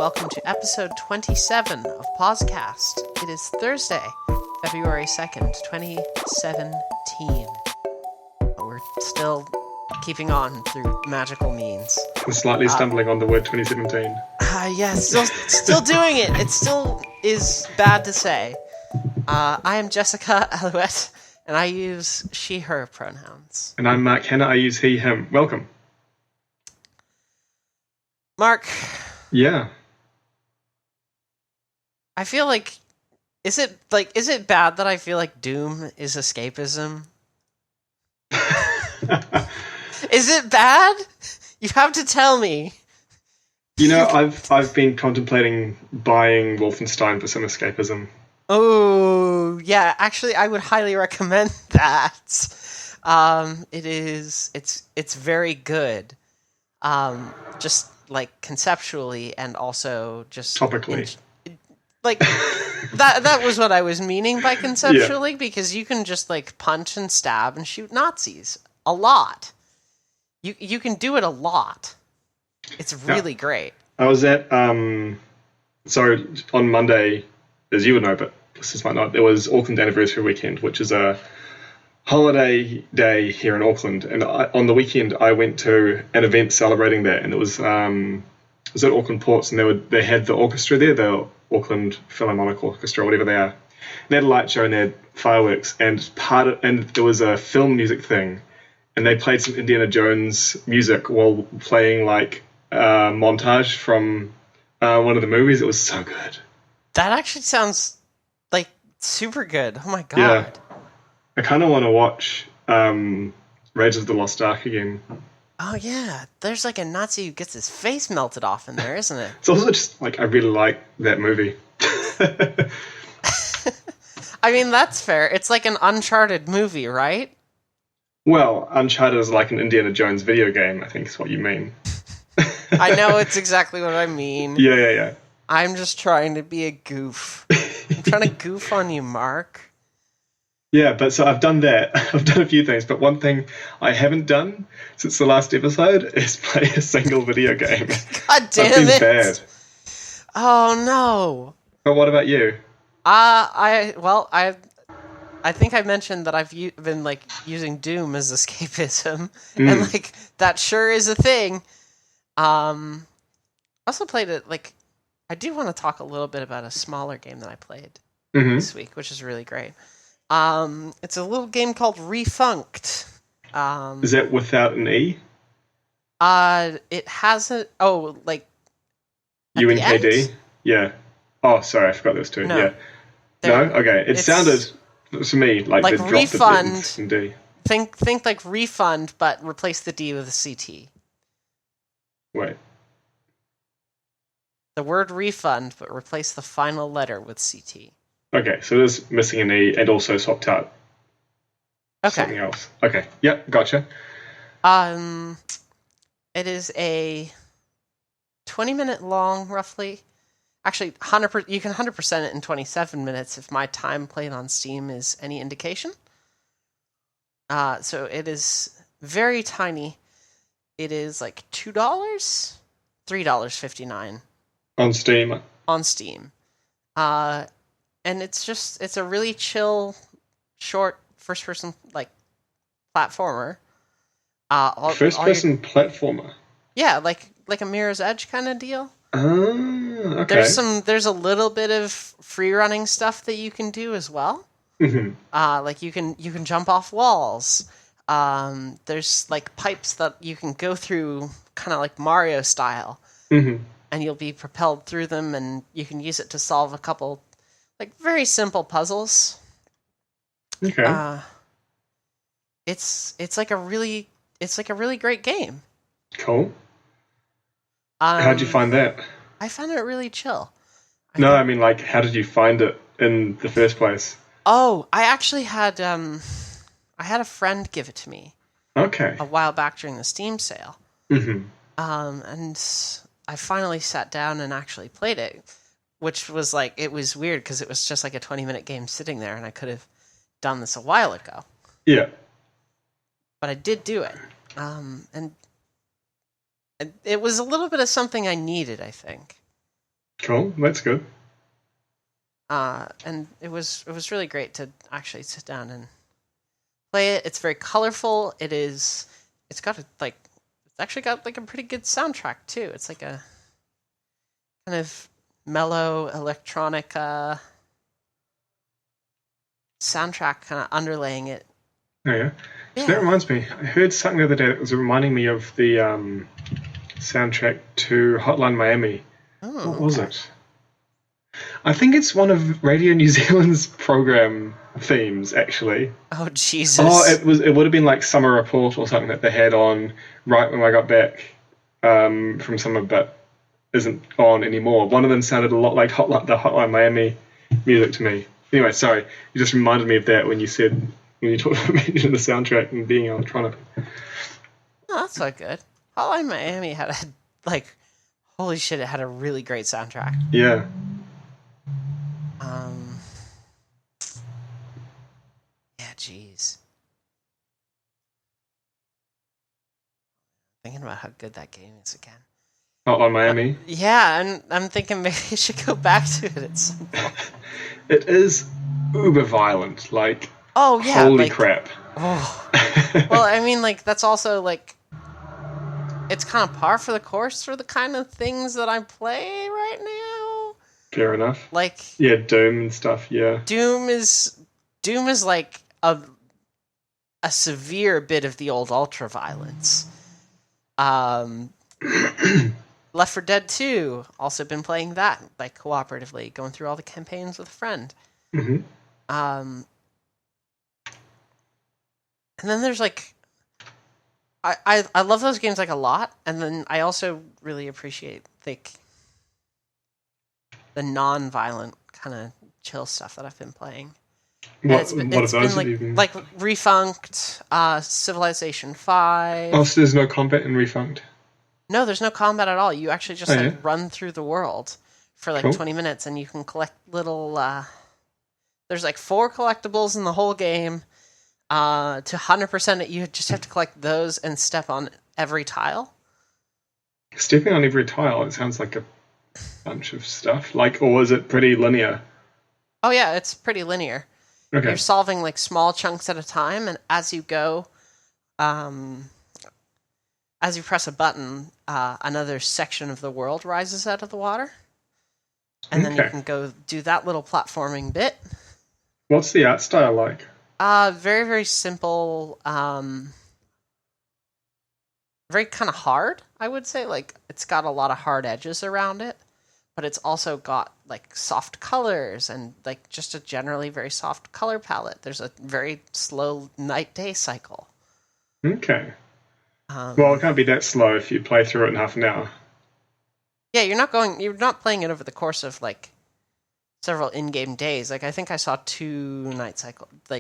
welcome to episode 27 of PauseCast. It is Thursday, February 2nd, 2017. We're still keeping on through magical means. We're slightly stumbling on the word 2017. Yes, still doing it. It still is bad to say. I am Jessica Alouette, and I use she, her pronouns. And I'm Mark Hanna. I use he, him. Welcome. Mark. Yeah. I feel like, is it bad that I feel like Doom is escapism? Is it bad? You have to tell me. You know, I've been contemplating buying Wolfenstein for some escapism. Oh, yeah, actually I would highly recommend that. It's very good. Just like conceptually and also just topically. That was what I was meaning by conceptually, because you can just like punch and stab and shoot Nazis a lot. You can do it a lot. It's really great. I was at so on Monday, as you would know, but listeners might not, there was Auckland Anniversary Weekend, which is a holiday day here in Auckland, and on the weekend I went to an event celebrating that, and it was at Auckland Ports, and they had the orchestra there, the Auckland Philharmonic Orchestra, whatever they are. And they had a light show and they had fireworks, and there was a film music thing, and they played some Indiana Jones music while playing like montage from one of the movies. It was so good. That actually sounds like super good. Oh my god. Yeah. I kind of want to watch Raiders of the Lost Ark again. Oh yeah, there's like a Nazi who gets his face melted off in there, isn't it? It's also just like I really like that movie. I mean, that's fair. It's like an Uncharted movie, right? Well, Uncharted is like an Indiana Jones video game, I think is what you mean. I know it's exactly what I mean. Yeah. I'm just trying to be a goof. I'm trying to goof on you, Mark. Yeah, but so I've done that. I've done a few things, but one thing I haven't done since the last episode is play a single video game. God damn I've been it! Bad. Oh no! But what about you? I think I mentioned that I've been like using Doom as escapism, and like that sure is a thing. I also played it. Like, I do want to talk a little bit about a smaller game that I played this week, which is really great. It's a little game called Refunked. Is that without an E? It has a like UNKD? Yeah. Oh, sorry, I forgot those two. No. Yeah. No? Okay. It sounded to me like they dropped refund. the D. Think like refund, but replace the D with a CT. Wait. The word refund, but replace the final letter with CT. Okay, so it is missing an E and also swapped out something else. Okay, yep, gotcha. It is a 20-minute long, roughly. Actually, 100%. You can 100% it in 27 minutes if my time played on Steam is any indication. So it is very tiny. It is like $2, $3.59 on Steam. On Steam, and it's a really chill, short first-person like platformer. First-person platformer. Yeah, like a Mirror's Edge kind of deal. Oh, okay. There's a little bit of free-running stuff that you can do as well. Mm-hmm. Like you can jump off walls. There's like pipes that you can go through, kind of like Mario style. Mm-hmm. And you'll be propelled through them, and you can use it to solve a couple, like, very simple puzzles. Okay. It's like a really great game. Cool. How'd you find that? I found it really chill. I mean, like, how did you find it in the first place? Oh, I actually had I had a friend give it to me. Okay. A while back during the Steam sale. Mm-hmm. And I finally sat down and actually played it, which was like, it was weird because it was just like a 20-minute game sitting there, and I could have done this a while ago. Yeah. But I did do it. And it was a little bit of something I needed, I think. Cool. That's good. And it was really great to actually sit down and play it. It's very colorful. It's got it's actually got like a pretty good soundtrack too. It's like a kind of mellow electronic soundtrack kind of underlaying it. Oh yeah. So that reminds me, I heard something the other day that was reminding me of the soundtrack to Hotline Miami. What was it? I think it's one of Radio New Zealand's program themes, actually. Oh Jesus! Oh, it would have been like Summer Report or something that they had on right when I got back from summer, but isn't on anymore. One of them sounded a lot like the Hotline Miami music to me. Anyway, sorry, you just reminded me of that when you talked about mentioning the soundtrack and being electronic. Oh, that's so good. Hotline Miami had holy shit, it had a really great soundtrack. Yeah. Yeah, jeez. Thinking about how good that game is again. Hotline Miami. Yeah, and I'm thinking maybe I should go back to it at some point. It is uber violent, like. Oh yeah. Holy crap. Oh. Well, I mean, like that's also like. It's kind of par for the course for the kind of things that I play right now. Fair enough. Like. Yeah, Doom and stuff. Yeah. Doom is like a severe bit of the old ultra violence. Left 4 Dead 2, also been playing that like cooperatively, going through all the campaigns with a friend. Mm-hmm. And then there's like, I love those games like a lot, and then I also really appreciate like the non-violent kind of chill stuff that I've been playing. What are those? Like Refunked, Civilization 5. Oh, so there's no combat in Refunked? No, there's no combat at all. You actually just run through the world for like 20 minutes, and you can collect little. There's like 4 collectibles in the whole game. To 100% it, you just have to collect those and step on every tile. Stepping on every tile, it sounds like a bunch of stuff. Or is it pretty linear? Oh yeah, it's pretty linear. Okay. You're solving like small chunks at a time, and as you go, as you press a button, another section of the world rises out of the water. And then you can go do that little platforming bit. What's the art style like? Very, very simple. Very kind of hard, I would say. Like, it's got a lot of hard edges around it. But it's also got, like, soft colors and, like, just a generally very soft color palette. There's a very slow night-day cycle. Okay. Well, it can't be that slow if you play through it in half an hour. Yeah, you're not playing it over the course of, like, several in-game days. Like, I think I saw 2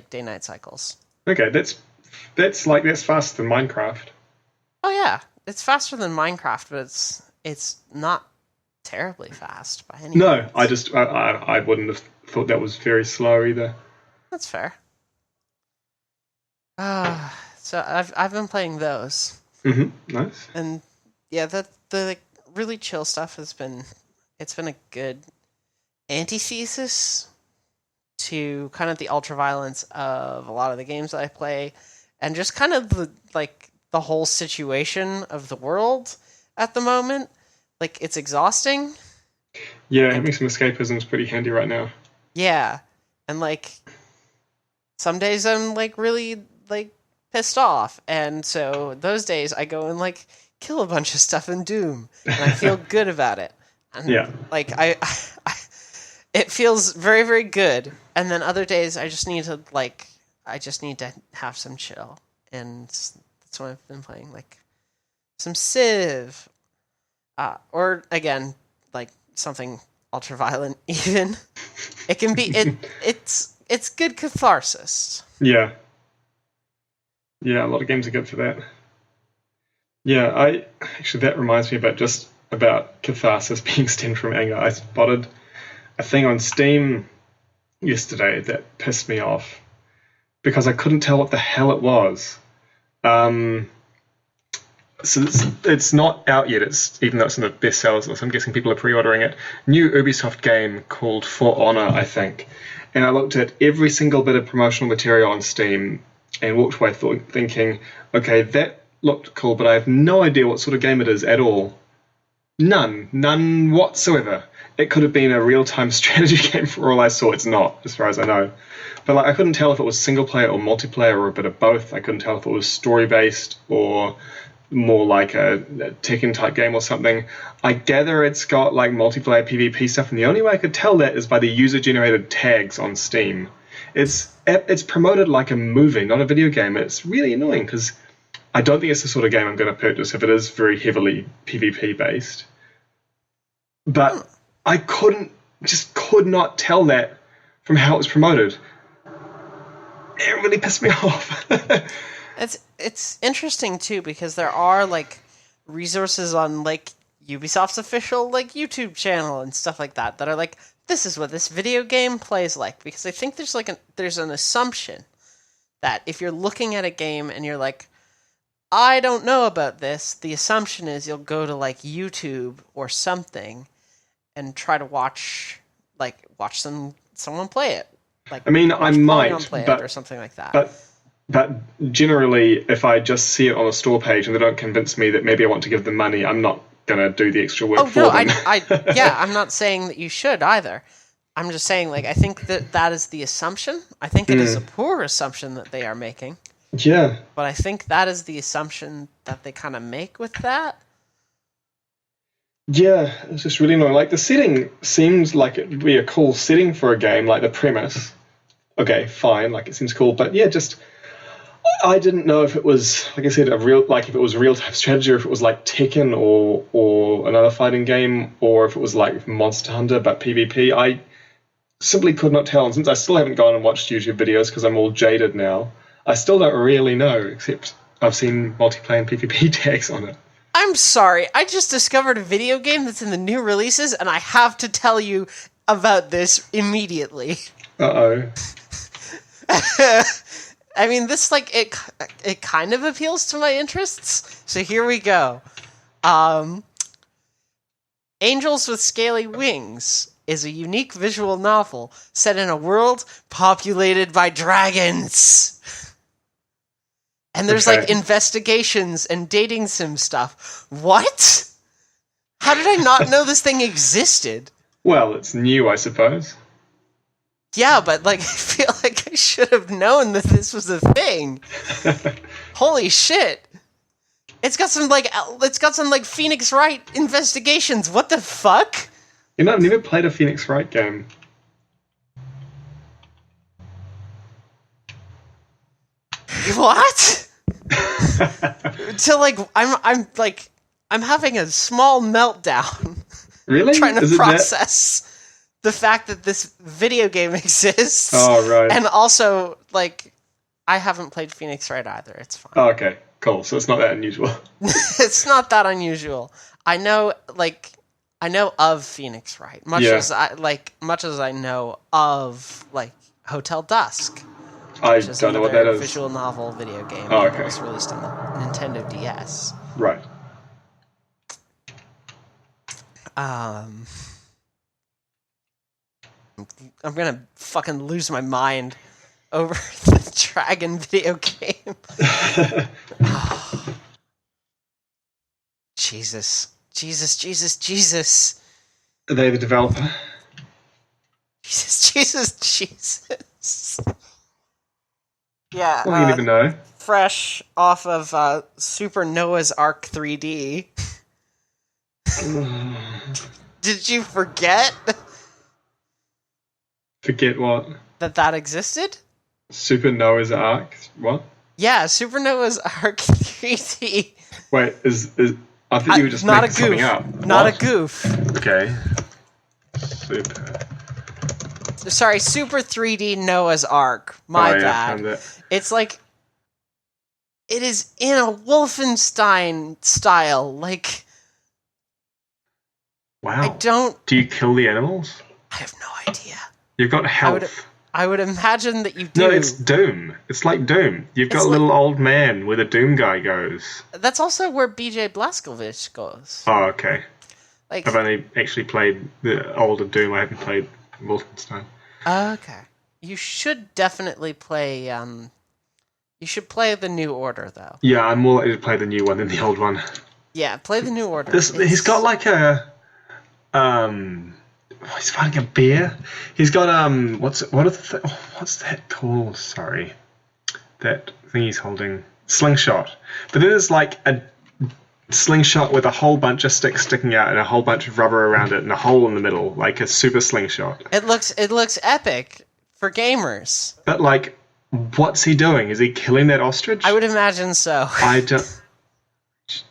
day-night cycles. Okay, that's faster than Minecraft. Oh, yeah. It's faster than Minecraft, but it's not terribly fast by any means. I wouldn't have thought that was very slow either. That's fair. So I've been playing those. Mm-hmm. Nice. And yeah, the really chill stuff has been a good antithesis to kind of the ultraviolence of a lot of the games that I play, and just kind of the whole situation of the world at the moment. Like, it's exhausting. Yeah, having some escapism is pretty handy right now. Yeah, and like some days I'm like really like pissed off, and so those days I go and like kill a bunch of stuff in Doom, and I feel good about it. And, like I it feels very, very good. And then other days I just need to have some chill, and that's what I've been playing, like some Civ. Or again, like something ultra-violent even. It can be it's good catharsis. Yeah. Yeah, a lot of games are good for that. Yeah, that reminds me about catharsis being stemmed from anger. I spotted a thing on Steam yesterday that pissed me off because I couldn't tell what the hell it was. So it's not out yet. Even though it's in the bestsellers list, I'm guessing people are pre-ordering it. New Ubisoft game called For Honor, I think. And I looked at every single bit of promotional material on Steam and walked away thinking, okay, that looked cool, but I have no idea what sort of game it is at all. None whatsoever. It could have been a real-time strategy game for all I saw. It's not, as far as I know. But I couldn't tell if it was single-player or multiplayer or a bit of both. I couldn't tell if it was story-based or more like a Tekken type game or something. I gather it's got multiplayer PvP stuff, and the only way I could tell that is by the user-generated tags on Steam. It's promoted like a movie, not a video game. And it's really annoying because I don't think it's the sort of game I'm going to purchase if it is very heavily PvP based. But I could not tell that from how it was promoted. It really pissed me off. It's interesting too because there are resources on Ubisoft's official YouTube channel and stuff like that are this is what this video game plays like, because I think there's an assumption that if you're looking at a game and you're like, I don't know about this, the assumption is you'll go to YouTube or something and try to watch someone play it. I mean, I might play it or something like that. But generally, if I just see it on a store page and they don't convince me that maybe I want to give them money, I'm not going to do the extra work for them. I'm not saying that you should either. I'm just saying, I think that is the assumption. I think it is a poor assumption that they are making. Yeah. But I think that is the assumption that they kind of make with that. Yeah, it's just really annoying. The setting seems like it would be a cool setting for a game, the premise. Okay, fine, it seems cool. But yeah, I didn't know if it was, like I said, if it was real-time strategy, or if it was Tekken or another fighting game, or if it was Monster Hunter but PvP. I simply could not tell, and since I still haven't gone and watched YouTube videos because I'm all jaded now, I still don't really know, except I've seen multiplayer and PvP tags on it. I'm sorry, I just discovered a video game that's in the new releases, and I have to tell you about this immediately. Uh-oh. I mean, this, it kind of appeals to my interests, so here we go. Angels with Scaly Wings is a unique visual novel set in a world populated by dragons. And there's, investigations and dating sim stuff. What? How did I not know this thing existed? Well, it's new, I suppose. Yeah, but, I feel like I should have known that this was a thing. Holy shit. It's got some, Phoenix Wright investigations. What the fuck? You know, I've never played a Phoenix Wright game. What? I'm having a small meltdown. Really? Trying to process the fact that this video game exists. Oh, right. And also, I haven't played Phoenix Wright either. It's fine. Oh, okay. Cool. So it's not that unusual. It's not that unusual. I know of Phoenix Wright. Much as I know of, Hotel Dusk. I don't know what that is. Visual novel video game. Oh, okay. It was released on the Nintendo DS. Right. I'm gonna fucking lose my mind over the Dragon video game. Oh. Jesus. Are they the developer? Jesus. Yeah. Well, you never know. Fresh off of Super Noah's Ark 3D. Did you forget? Forget what? That existed? Super Noah's Ark? What? Yeah, Super Noah's Ark 3D. Wait, I thought you were just making something up. Not a goof. Okay. Super 3D Noah's Ark. My bad. It's it is in a Wolfenstein style. Wow. Do you kill the animals? I have no idea. You've got health. I would imagine that you do. No, it's Doom. It's like Doom. You've got a little old man where the Doom guy goes. That's also where BJ Blazkowicz goes. Oh, okay. Like, I've only actually played the older Doom. I haven't played Wolfenstein. Okay. You should definitely play, you should play the New Order, though. Yeah, I'm more likely to play the new one than the old one. Yeah, play the New Order. He's got like a... he's fighting a bear. He's got what's that called? Sorry, that thing he's holding, slingshot. But then there's like a slingshot with a whole bunch of sticks sticking out and a whole bunch of rubber around it and a hole in the middle, like a super slingshot. It looks epic for gamers. But like, what's he doing? Is he killing that ostrich? I would imagine so. I don't.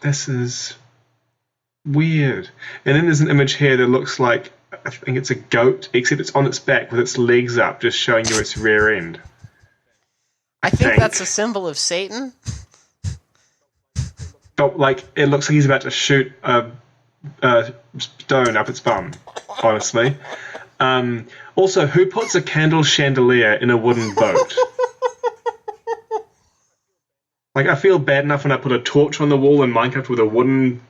This is weird. And then there's an image here that looks like, I think it's a goat, except it's on its back with its legs up, just showing you its rear end. I think that's a symbol of Satan. But, like, it looks like he's about to shoot a stone up its bum, honestly. Also, who puts a candle chandelier in a wooden boat? Like, I feel bad enough when I put a torch on the wall in Minecraft with a wooden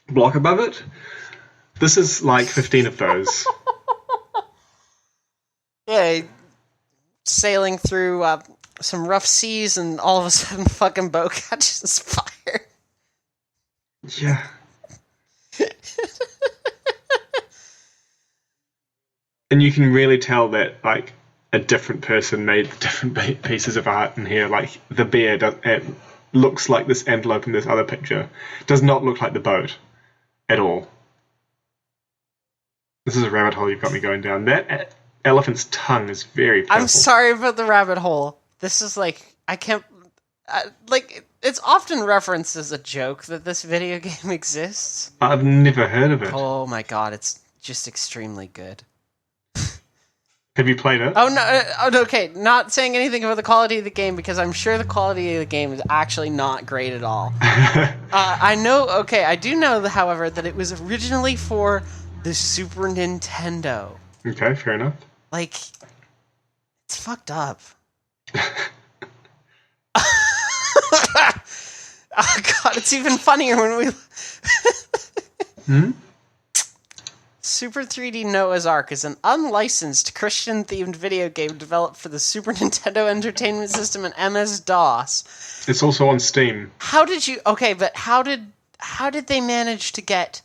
block above it. This is like 15 of those. Yeah, sailing through some rough seas and all of a sudden the fucking boat catches fire. Yeah. And you can really tell that, like, a different person made different pieces of art in here. Like, the bear looks like this antelope in this other picture. Does not look like the boat at all. This is a rabbit hole you've got me going down. That elephant's tongue is very purple. I'm sorry about the rabbit hole. This is like, I can't... it's often referenced as a joke that this video game exists. I've never heard of it. Oh my god, it's just extremely good. Have you played it? Oh, no, okay, not saying anything about the quality of the game, because I'm sure the quality of the game is actually not great at all. I do know, however, that it was originally for the Super Nintendo. Okay, fair enough. Like, it's fucked up. Oh god, it's even funnier when we... Super 3D Noah's Ark is an unlicensed Christian-themed video game developed for the Super Nintendo Entertainment System and MS-DOS. It's also on Steam. How did you... Okay, but how did they manage to get...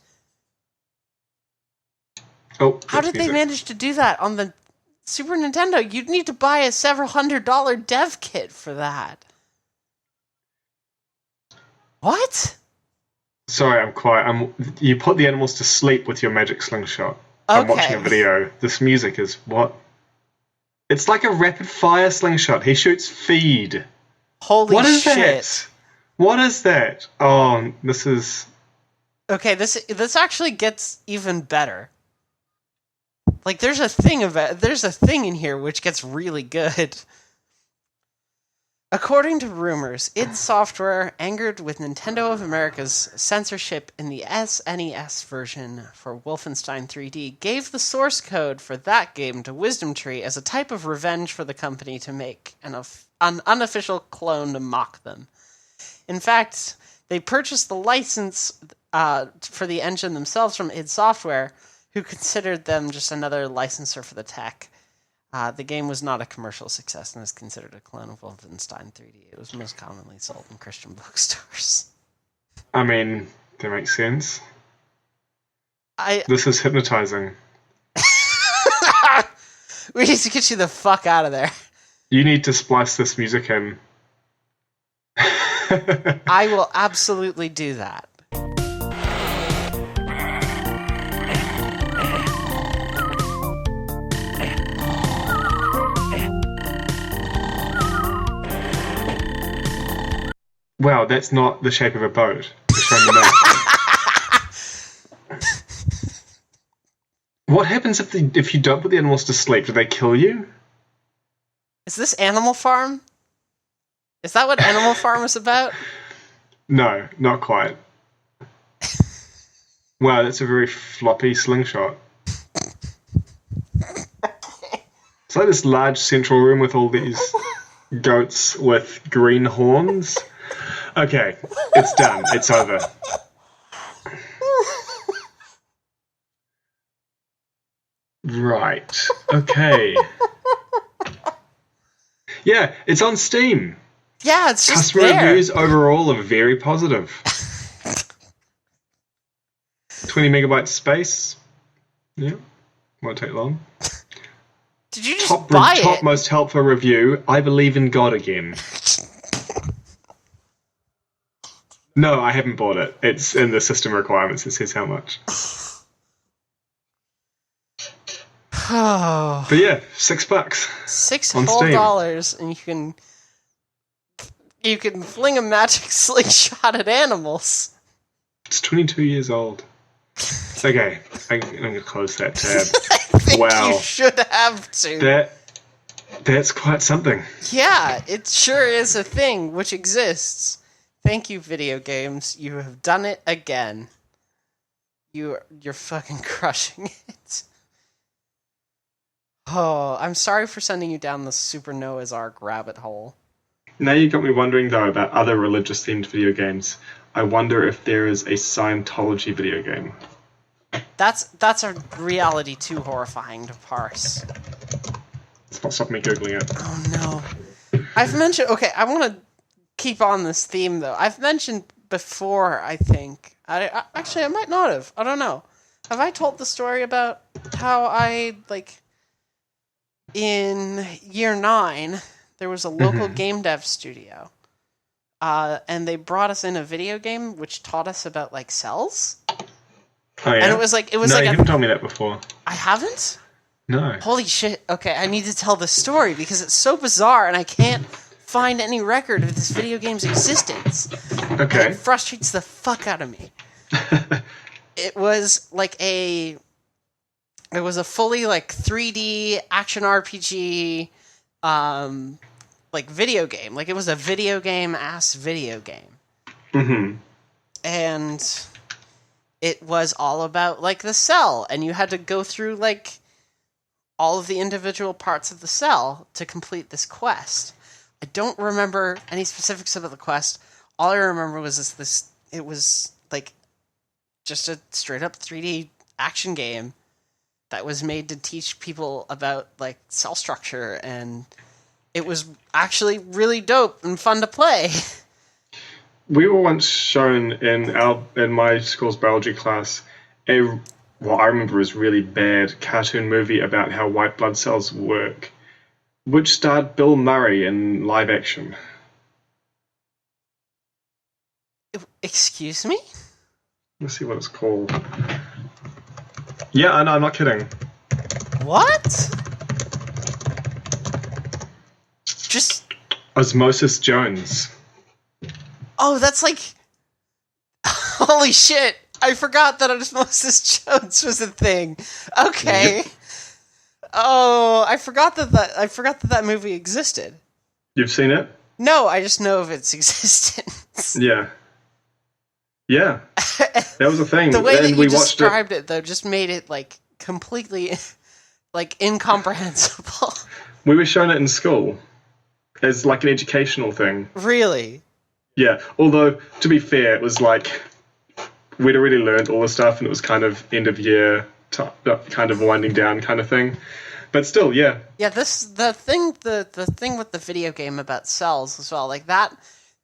Oh, how did they manage to do that on the Super Nintendo? You'd need to buy a several $100 dev kit for that. What? Sorry, I'm quiet. You put the animals to sleep with your magic slingshot. Okay. I'm watching a video. This music is what? It's like a rapid fire slingshot. He shoots feed. Holy what is shit. That? What is that? Oh, this is... Okay, this actually gets even better. Like, there's a thing in here which gets really good. According to rumors, id Software, angered with Nintendo of America's censorship in the SNES version for Wolfenstein 3D, gave the source code for that game to Wisdom Tree as a type of revenge for the company to make an unofficial clone to mock them. In fact, they purchased the license for the engine themselves from id Software, who considered them just another licensor for the tech. The game was not a commercial success and is considered a clone of Wolfenstein 3D. It was most commonly sold in Christian bookstores. I mean, that makes sense. This is hypnotizing. We need to get you the fuck out of there. You need to splice this music in. I will absolutely do that. Wow, that's not the shape of a boat. Showing the map. What happens if you don't put the animals to sleep? Do they kill you? Is this Animal Farm? Is that what Animal Farm is about? No, not quite. Wow, that's a very floppy slingshot. It's like this large central room with all these goats with green horns. Okay, it's done. It's over. Right. Okay. Yeah, it's on Steam. Yeah, it's just Customer there. reviews overall are very positive. 20 megabytes space. Yeah, won't take long. Did you just buy it? Top most helpful review. I believe in God again. No, I haven't bought it. It's in the system requirements. It says how much. But yeah, $6. $6 whole dollars, and you can fling a magic slingshot at animals. It's 22 years old. Okay, I'm going to close that tab. I think wow. You should have to. That's quite something. Yeah, it sure is a thing which exists. Thank you, video games. You have done it again. You're fucking crushing it. Oh, I'm sorry for sending you down the Super Noah's Ark rabbit hole. Now you got me wondering, though, about other religious-themed video games. I wonder if there is a Scientology video game. That's a reality too horrifying to parse. It's not stopping me Googling it. Oh, no. I've mentioned... Okay, I want to keep on this theme, though. I've mentioned before, I think... Actually, I might not have. I don't know. Have I told the story about how I, in year 9, there was a local game dev studio, and they brought us in a video game which taught us about, cells. Oh, yeah? And it was no, you haven't told me that before. I haven't? No. Holy shit. Okay, I need to tell this story because it's so bizarre and I can't find any record of this video game's existence. Okay. And it frustrates the fuck out of me. It was it was a fully 3D action RPG video game. It was a video game-ass video game. Mm-hmm. And it was all about the cell, and you had to go through all of the individual parts of the cell to complete this quest. I don't remember any specifics about the quest. All I remember was it was just a straight up 3D action game that was made to teach people about cell structure, and it was actually really dope and fun to play. We were once shown in my school's biology class what I remember is really bad cartoon movie about how white blood cells work, which starred Bill Murray in live action. Excuse me? Let's see what it's called. Yeah, I know, I'm not kidding. What? Just... Osmosis Jones. Oh, that's Holy shit! I forgot that Osmosis Jones was a thing. Okay. Yep. Oh, I forgot that movie existed. You've seen it? No, I just know of its existence. Yeah. Yeah. That was a thing. The way that you described it, though, just made it completely incomprehensible. We were shown it in school as an educational thing. Really? Yeah. Although, to be fair, it was we'd already learned all the stuff, and it was kind of end of year, kind of winding down kind of thing. But still, yeah. Yeah, the thing with the video game about cells as well,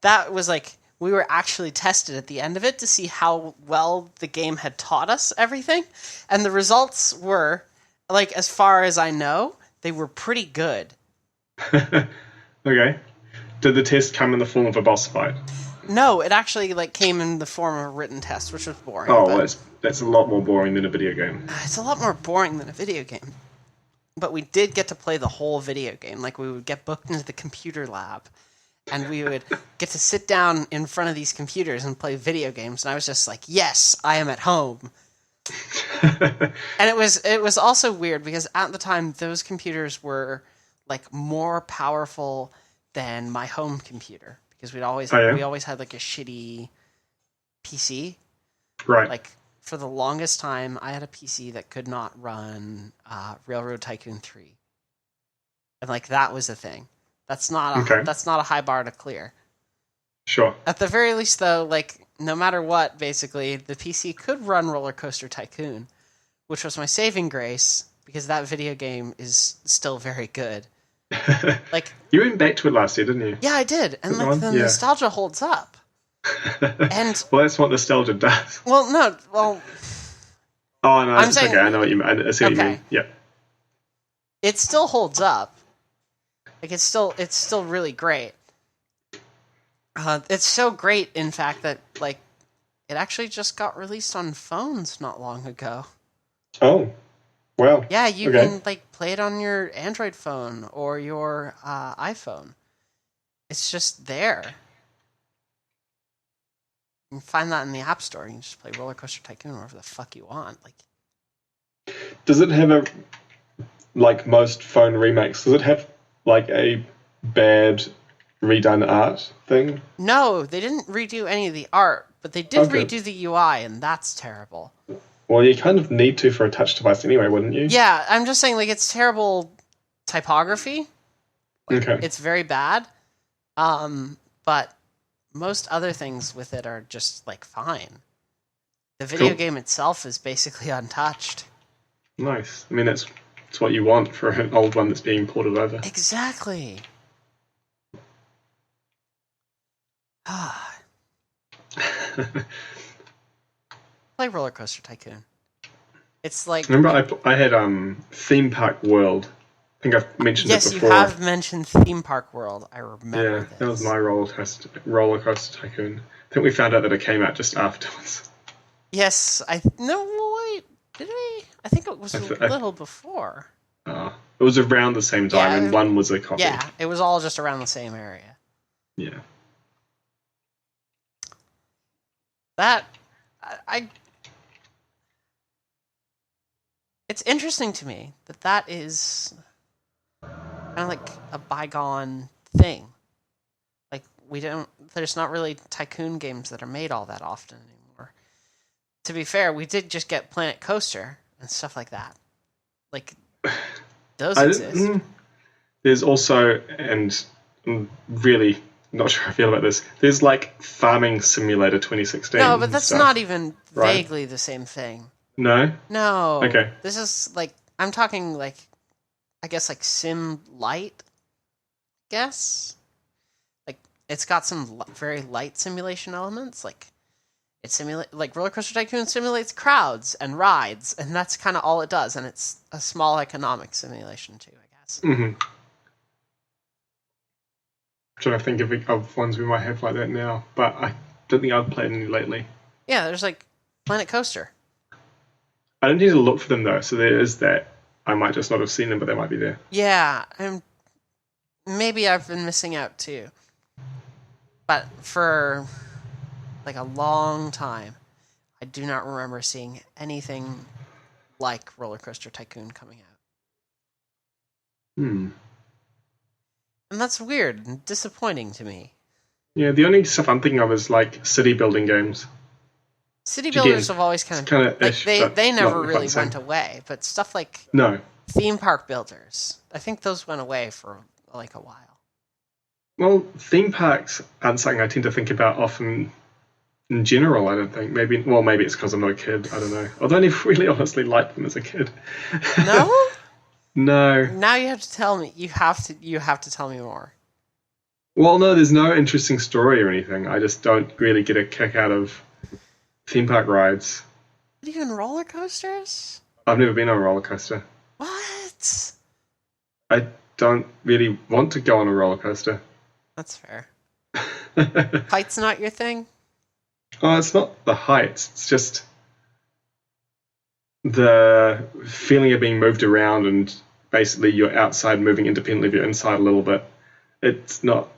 that was we were actually tested at the end of it to see how well the game had taught us everything, and the results were, as far as I know, they were pretty good. Okay. Did the test come in the form of a boss fight? No, it actually came in the form of a written test, which was boring. Oh, well, that's a lot more boring than a video game. It's a lot more boring than a video game. But we did get to play the whole video game. We would get booked into the computer lab, and we would get to sit down in front of these computers and play video games. And I was just yes, I am at home. And it was also weird because at the time those computers were more powerful than my home computer. Because we always had a shitty PC. Right. For the longest time, I had a PC that could not run Railroad Tycoon 3. and like that was a thing. That's not a high bar to clear. Sure. At the very least, though, like no matter what, basically the PC could run Roller Coaster Tycoon, which was my saving grace because that video game is still very good. Like you went back to it last year, didn't you? Yeah, I did, and like the nostalgia holds up. And well, that's what nostalgia does. Well, no, well. Oh no, it's okay. I know what you mean. I see what you mean. Yeah. It still holds up. Like it's still really great. It's so great, in fact, that like it actually just got released on phones not long ago. Oh, wow. Yeah, you can like play it on your Android phone or your iPhone. It's just there. You can find that in the App Store. You can just play Roller Coaster Tycoon wherever the fuck you want. Like, does it have like most phone remakes? Does it have like a bad redone art thing? No, they didn't redo any of the art, but they did redo the UI, and that's terrible. Well, you kind of need to for a touch device anyway, wouldn't you? Yeah, I'm just saying, like, it's terrible typography. Like, okay. It's very bad. But most other things with it are just, like, fine. The video game itself is basically untouched. Nice. I mean, it's what you want for an old one that's being ported over. Exactly. Play Roller Coaster Tycoon. It's like... Remember, I had Theme Park World. I think I've mentioned it before. Yes, you have mentioned Theme Park World. I remember this. That was my Roller Coaster Tycoon. I think we found out that it came out just afterwards. Yes, no, wait, did we? I think it was a little before. It was around the same time, and one was a copy. Yeah, it was all just around the same area. Yeah. That, it's interesting to me that is kind of like a bygone thing. Like, there's not really tycoon games that are made all that often anymore. To be fair, we did just get Planet Coaster and stuff like that. Like, those exist. There's also, and I'm really not sure how I feel about this, there's like Farming Simulator 2016. No, but that's not even vaguely the same thing. No? No. Okay. This is like, I'm talking like, I guess like Sim Light, I guess? Like, it's got some very light simulation elements, like, like Roller Coaster Tycoon simulates crowds and rides, and that's kind of all it does, and it's a small economic simulation too, I guess. Mm-hmm. I'm trying to think of ones we might have like that now, but I don't think I've played any lately. Yeah, there's like Planet Coaster. I don't need to look for them though, so there is that. I might just not have seen them, but they might be there. Yeah, and maybe I've been missing out too. But for like a long time, I do not remember seeing anything like Roller Coaster Tycoon coming out. And that's weird and disappointing to me. Yeah, the only stuff I'm thinking of is like city building games. City builders have always kind of like they never really went away, but stuff like theme park builders, I think those went away for like a while. Well, theme parks aren't something I tend to think about often in general, I don't think. Maybe it's because I'm not a kid, I don't know. Although I never really honestly liked them as a kid. No? No. Now you have to tell me. You have to tell me more. Well, no, there's no interesting story or anything. I just don't really get a kick out of theme park rides. Not even roller coasters? I've never been on a roller coaster. What? I don't really want to go on a roller coaster. That's fair. Height's not your thing? Oh, it's not the heights. It's just the feeling of being moved around and basically you're outside moving independently of your inside a little bit. It's not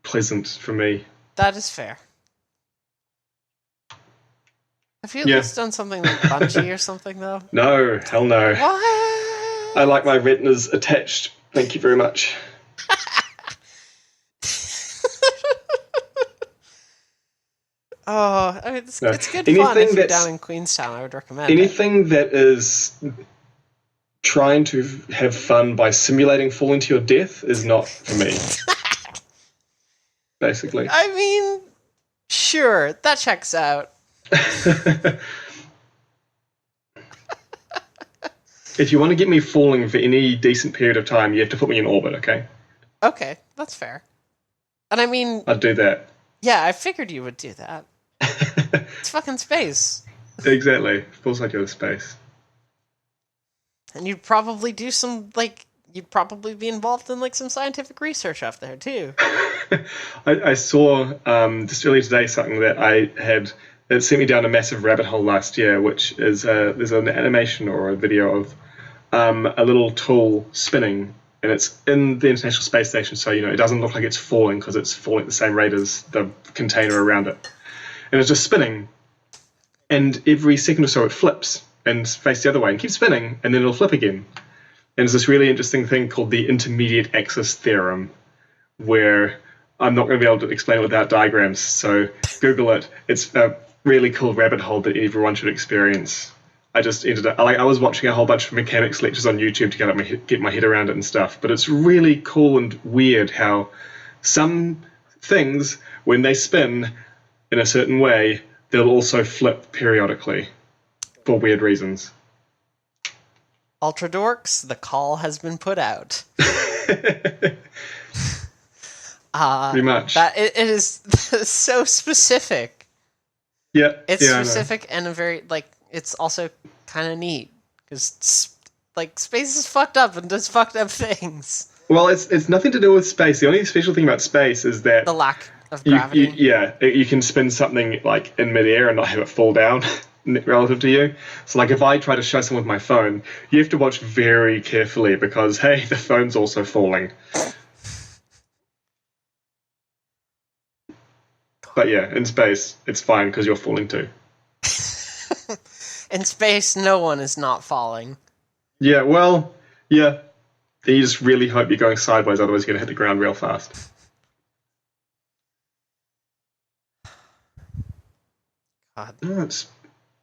pleasant for me. That is fair. Have you at least done something like bungee or something, though? No, hell no. What? I like my retinas attached. Thank you very much. Oh, I mean, it's good fun if you're down in Queenstown. I would recommend anything that is trying to have fun by simulating falling to your death is not for me. Basically. I mean, sure, that checks out. If you want to get me falling for any decent period of time, you have to put me in orbit, okay? Okay, that's fair. And I mean... I'd do that. Yeah, I figured you would do that. It's fucking space. Exactly. Feels like you're in space. And you'd probably do some, like... You'd probably be involved in, like, some scientific research up there, too. I saw, just earlier today, something that I had... It sent me down a massive rabbit hole last year, which is... there's an animation or a video of a little tool spinning, and it's in the International Space Station, so it doesn't look like it's falling because it's falling at the same rate as the container around it, and it's just spinning, and every second or so it flips and faces the other way and keeps spinning, and then it'll flip again. And there's this really interesting thing called the intermediate axis theorem, where I'm not going to be able to explain it without diagrams, so Google it. It's a really cool rabbit hole that everyone should experience. I just ended up, I was watching a whole bunch of mechanics lectures on YouTube to get my head around it and stuff. But it's really cool and weird how some things, when they spin in a certain way, they'll also flip periodically for weird reasons. Ultra Dorks, the call has been put out. Pretty much. It is so specific. Yeah. It's specific and a very, like, it's also kind of neat because, like, space is fucked up and does fucked up things. Well, it's nothing to do with space. The only special thing about space is that the lack of gravity. You can spin something like in midair and not have it fall down relative to you. So, like, if I try to show someone with my phone, you have to watch very carefully because, hey, the phone's also falling. But yeah, in space, it's fine because you're falling too. In space, no one is not falling. Yeah, well, yeah. You just really hope you're going sideways, otherwise you're going to hit the ground real fast. God. Oh, it's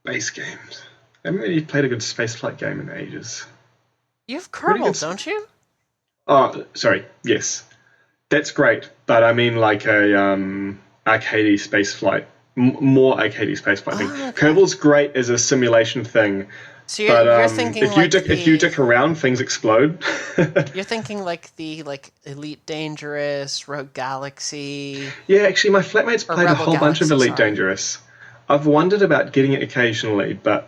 space games. I haven't really played a good spaceflight game in ages. You have Kerbal, don't you? Oh, sorry, yes. That's great, but I mean like a arcadey spaceflight. More arcadey spaceflight thing. Okay. Kerbal's great as a simulation thing. So you're thinking if you dick around, things explode. You're thinking like the Elite Dangerous, Rogue Galaxy. Yeah, actually, my flatmate's played a whole bunch of Elite Dangerous. I've wondered about getting it occasionally, but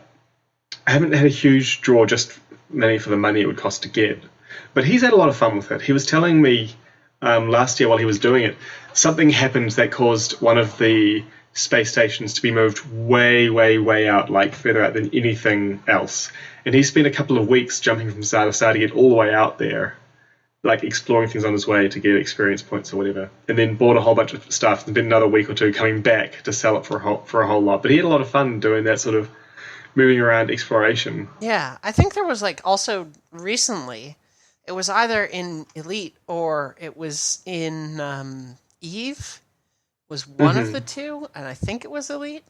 I haven't had a huge draw just mainly for the money it would cost to get. But he's had a lot of fun with it. He was telling me last year while he was doing it, something happened that caused one of the space stations to be moved way, way, way out, like further out than anything else. And he spent a couple of weeks jumping from side to side to get all the way out there, like exploring things on his way to get experience points or whatever. And then bought a whole bunch of stuff and then another week or two coming back to sell it for a whole lot. But he had a lot of fun doing that sort of moving around exploration. Yeah, I think there was like also recently, it was either in Elite or it was in Eve. Was one of the two, and I think it was Elite.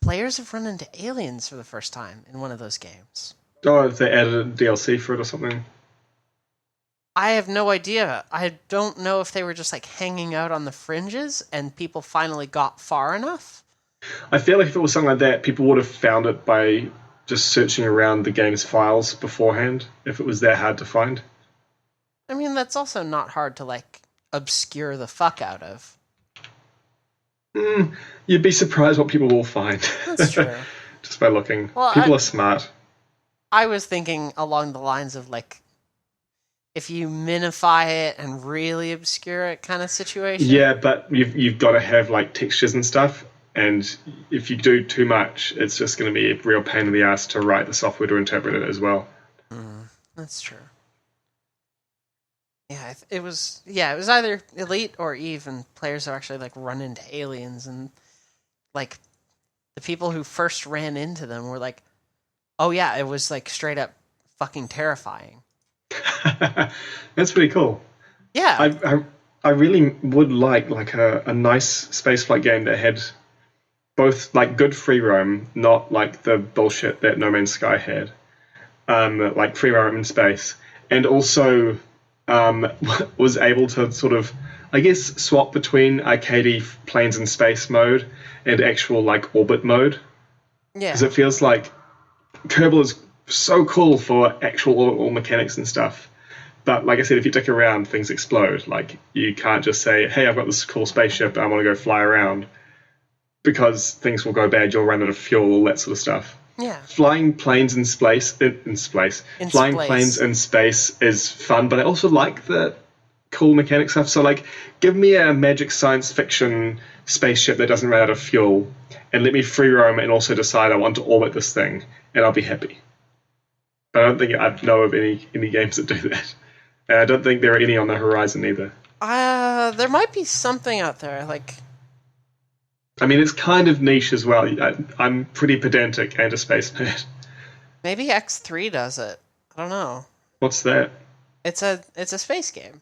Players have run into aliens for the first time in one of those games. Oh, if they added a DLC for it or something? I have no idea. I don't know if they were just like hanging out on the fringes and people finally got far enough. I feel like if it was something like that, people would have found it by just searching around the game's files beforehand, if it was that hard to find. I mean, that's also not hard to, like, obscure the fuck out of. You'd be surprised what people will find. That's true. Just by looking. Well, people are smart. I was thinking along the lines of, like, if you minify it and really obscure it kind of situation. Yeah, but you've got to have, like, textures and stuff. And if you do too much, it's just going to be a real pain in the ass to write the software to interpret it as well. That's true. Yeah, it was either Elite or Eve, and players have actually like run into aliens, and like the people who first ran into them were like, "Oh yeah, it was like straight up fucking terrifying." That's pretty cool. Yeah, I really would like a nice spaceflight game that had both like good free roam, not like the bullshit that No Man's Sky had, like free roam in space, and also was able to sort of, I guess, swap between arcadey planes in space mode and actual like orbit mode. Yeah. Because it feels like Kerbal is so cool for actual orbital mechanics and stuff. But like I said, if you dick around, things explode. Like, you can't just say, hey, I've got this cool spaceship, I want to go fly around. Because things will go bad, you'll run out of fuel, all that sort of stuff. Yeah. Flying planes in space, flying planes in space is fun, but I also like the cool mechanic stuff. So, like, give me a magic science fiction spaceship that doesn't run out of fuel, and let me free roam and also decide I want to orbit this thing, and I'll be happy. But I don't think I know of any games that do that. And I don't think there are any on the horizon either. There might be something out there, like... I mean, it's kind of niche as well. I'm pretty pedantic and a space nerd. Maybe X3 does it. I don't know. What's that? It's a space game.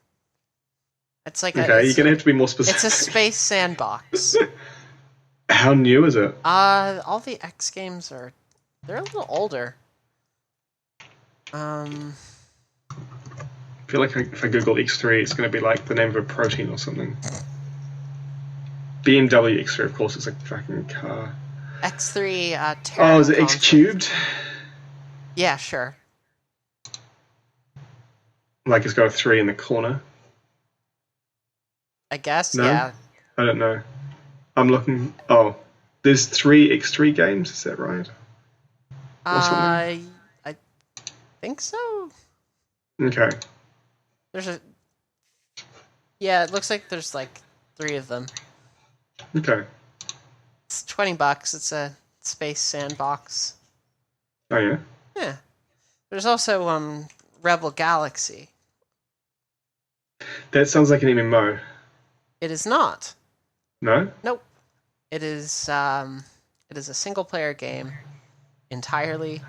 It's like you're going to have to be more specific. It's a space sandbox. How new is it? All the X games they're a little older. I feel like if I Google X3, it's going to be like the name of a protein or something. BMW X3, of course, it's a fucking car. X3, Oh, is it X cubed? Yeah, sure. Like it's got a 3 in the corner? I guess, no? Yeah. I don't know. I'm looking... Oh, there's 3 X3 games, is that right? I think so. Okay. Yeah, it looks like there's like 3 of them. Okay. It's $20. It's a space sandbox. Oh, yeah? Yeah. There's also Rebel Galaxy. That sounds like an MMO. It is not. No? Nope. It is a single player game entirely.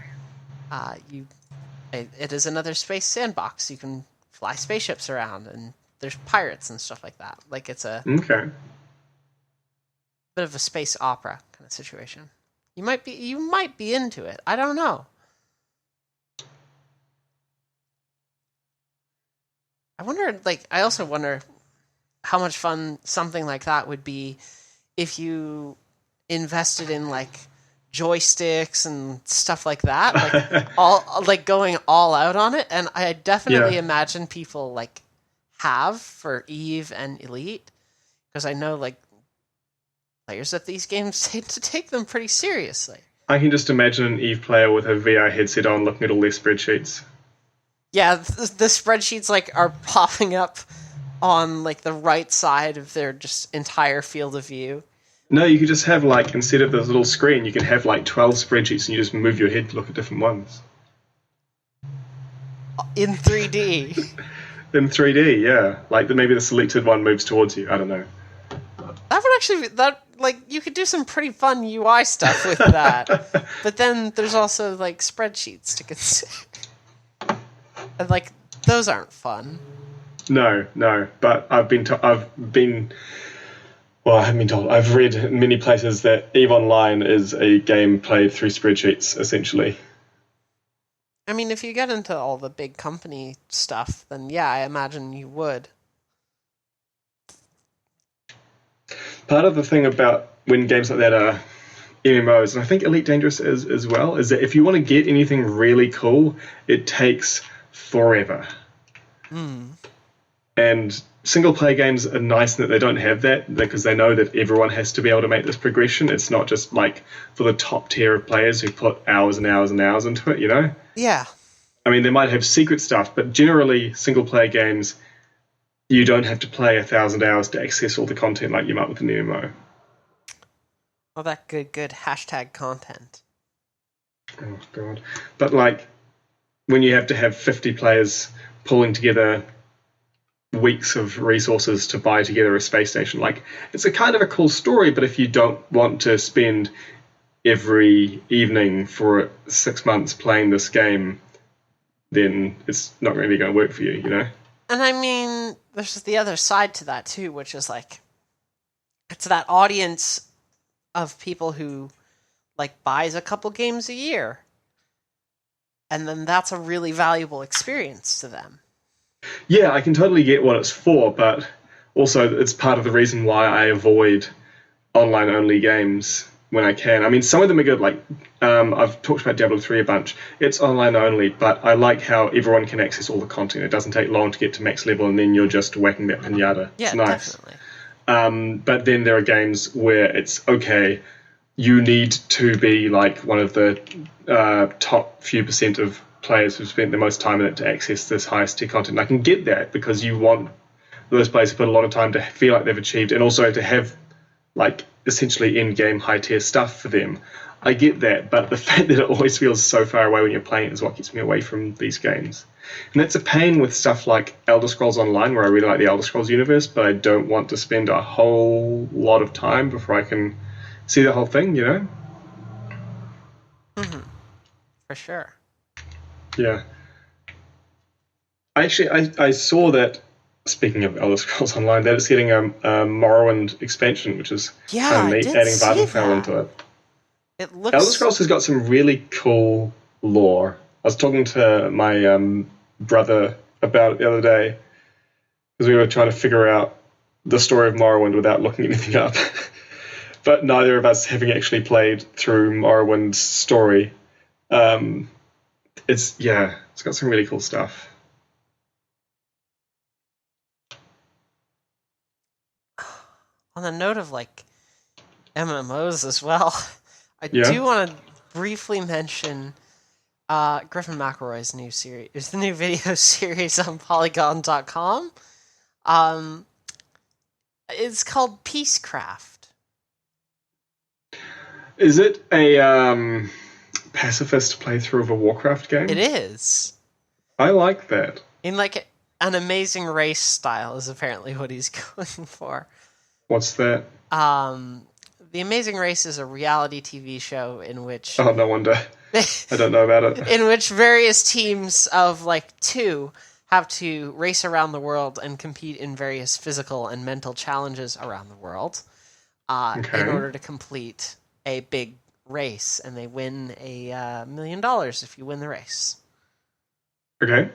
It is another space sandbox. You can fly spaceships around, and there's pirates and stuff like that. Like, it's a bit of a space opera kind of situation. You might be into it. I don't know. I also wonder how much fun something like that would be if you invested in like joysticks and stuff like that, like going all out on it. And I definitely imagine people like have for Eve and Elite, because I know like players at these games tend to take them pretty seriously. I can just imagine an Eve player with a VR headset on looking at all their spreadsheets. Yeah, the spreadsheets like are popping up on like the right side of their just entire field of view. No, you could just have like, instead of this little screen, you can have like 12 spreadsheets and you just move your head to look at different ones. In 3D. In 3D, yeah. Like maybe the selected one moves towards you. I don't know. That would actually you could do some pretty fun UI stuff with that. But then there's also like spreadsheets to consider. And like those aren't fun. No. But I haven't been told. I've read in many places that EVE Online is a game played through spreadsheets, essentially. I mean, if you get into all the big company stuff, then yeah, I imagine you would. Part of the thing about when games like that are MMOs, and I think Elite Dangerous is as well, is that if you want to get anything really cool, it takes forever. And single-player games are nice in that they don't have that, because they know that everyone has to be able to make this progression. It's not just like for the top tier of players who put hours and hours and hours into it, you know? Yeah. I mean, they might have secret stuff, but generally single-player games, you don't have to play 1,000 hours to access all the content like you might with an MMO. All that good hashtag content. Oh, God. But, like, when you have to have 50 players pulling together weeks of resources to buy together a space station, like, it's a kind of a cool story, but if you don't want to spend every evening for 6 months playing this game, then it's not really going to work for you, you know? And I mean, there's the other side to that too, which is like, it's that audience of people who like buys a couple games a year. and then that's a really valuable experience to them. Yeah, I can totally get what it's for, but also it's part of the reason why I avoid online-only games when I can. I mean, some of them are good. Like, I've talked about Diablo 3 a bunch. It's online only, but I like how everyone can access all the content. It doesn't take long to get to max level, and then you're just whacking that pinata. Yeah, it's nice. definitely. But then there are games where it's okay. You need to be like one of the top few percent of players who've spent the most time in it to access this highest tier content. And I can get that because you want those players to put a lot of time to feel like they've achieved, and also to have like essentially in-game high-tier stuff for them. I get that, but the fact that it always feels so far away when you're playing is what gets me away from these games. And that's a pain with stuff like Elder Scrolls Online, where I really like the Elder Scrolls universe, but I don't want to spend a whole lot of time before I can see the whole thing, you know? Mm-hmm. For sure. Yeah. I saw that, speaking of Elder Scrolls Online, that it's getting a Morrowind expansion, which is kind of neat, adding Vattenfell into it. It looks... Elder Scrolls has got some really cool lore. I was talking to my brother about it the other day because we were trying to figure out the story of Morrowind without looking anything up. But neither of us having actually played through Morrowind's story. It's got some really cool stuff. On the note of like MMOs as well, I do want to briefly mention Griffin McElroy's new series, the new video series on Polygon.com. It's called Peacecraft. Is it a pacifist playthrough of a Warcraft game? It is. I like that. In like an Amazing Race style is apparently what he's going for. What's that? The Amazing Race is a reality TV show in which... Oh, no wonder. I don't know about it. In which various teams of like 2 have to race around the world and compete in various physical and mental challenges around the world in order to complete a big race, and they win $1 million if you win the race. Okay.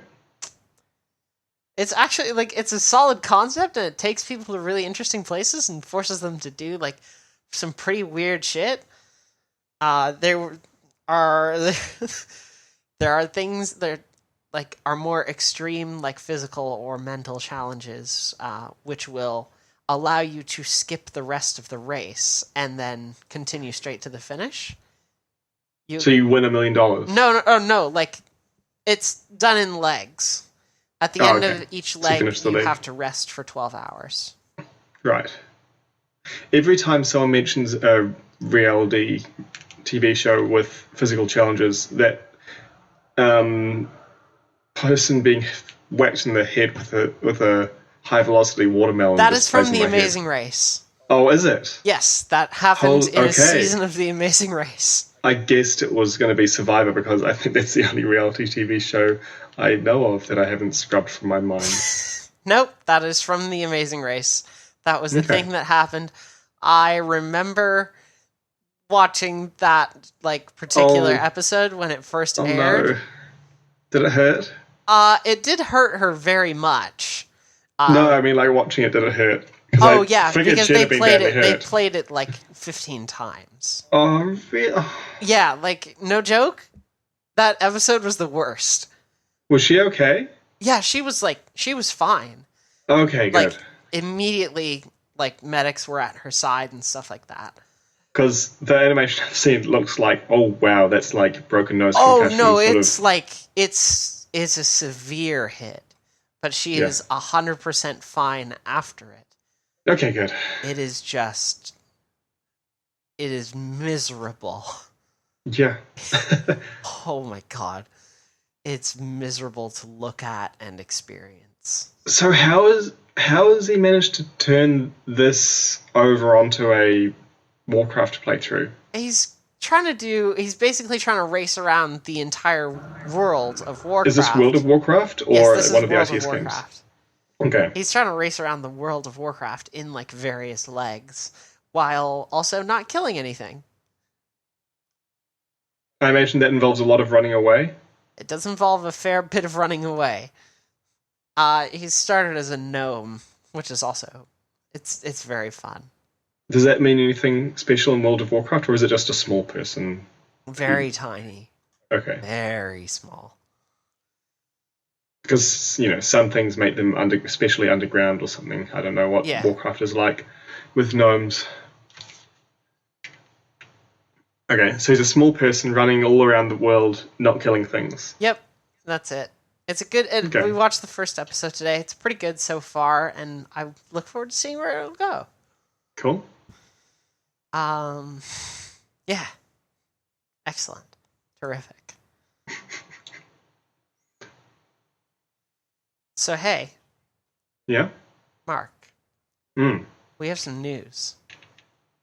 It's actually like it's a solid concept, and it takes people to really interesting places and forces them to do like some pretty weird shit. There are things that are more extreme, like physical or mental challenges, which will allow you to skip the rest of the race and then continue straight to the finish. So you win $1 million? No. Like, it's done in legs. At the end of each leg, you have to rest for 12 hours. Right. Every time someone mentions a reality TV show with physical challenges, that person being whacked in the head with a high-velocity watermelon. That is from The Amazing Race. Oh, is it? Yes, that happened in a season of The Amazing Race. I guessed it was going to be Survivor because I think that's the only reality TV show I know of that I haven't scrubbed from my mind. Nope, that is from The Amazing Race. That was the thing that happened. I remember watching that particular episode when it first aired. No. Did it hurt? It did hurt her very much. No, I mean watching it, did it hurt? Because they played it 15 times. Oh, really? Yeah, no joke. That episode was the worst. Was she okay? Yeah, she was fine. Okay, good. Immediately, medics were at her side and stuff like that. Because the animation I've seen looks like, oh wow, that's broken nose. Oh no, it's it's a severe hit, but she is 100% fine after it. Okay, good. It is miserable. Yeah. Oh my god. It's miserable to look at and experience. So how has he managed to turn this over onto a Warcraft playthrough? He's basically trying to race around the entire world of Warcraft. Is this World of Warcraft or yes, one of the RTS games? Okay. He's trying to race around the world of Warcraft in various legs while also not killing anything. I imagine that involves a lot of running away. It does involve a fair bit of running away. He started as a gnome, which is also it's very fun. Does that mean anything special in World of Warcraft, or is it just a small person? Very tiny. Okay. Very small. Because, some things make them especially underground or something. I don't know what Warcraft is like with gnomes. Okay, so he's a small person running all around the world, not killing things. Yep, that's it. It's a good... Okay. We watched the first episode today. It's pretty good so far, and I look forward to seeing where it'll go. Cool. Yeah. Excellent. Terrific. So, hey. Yeah? Mark. We have some news.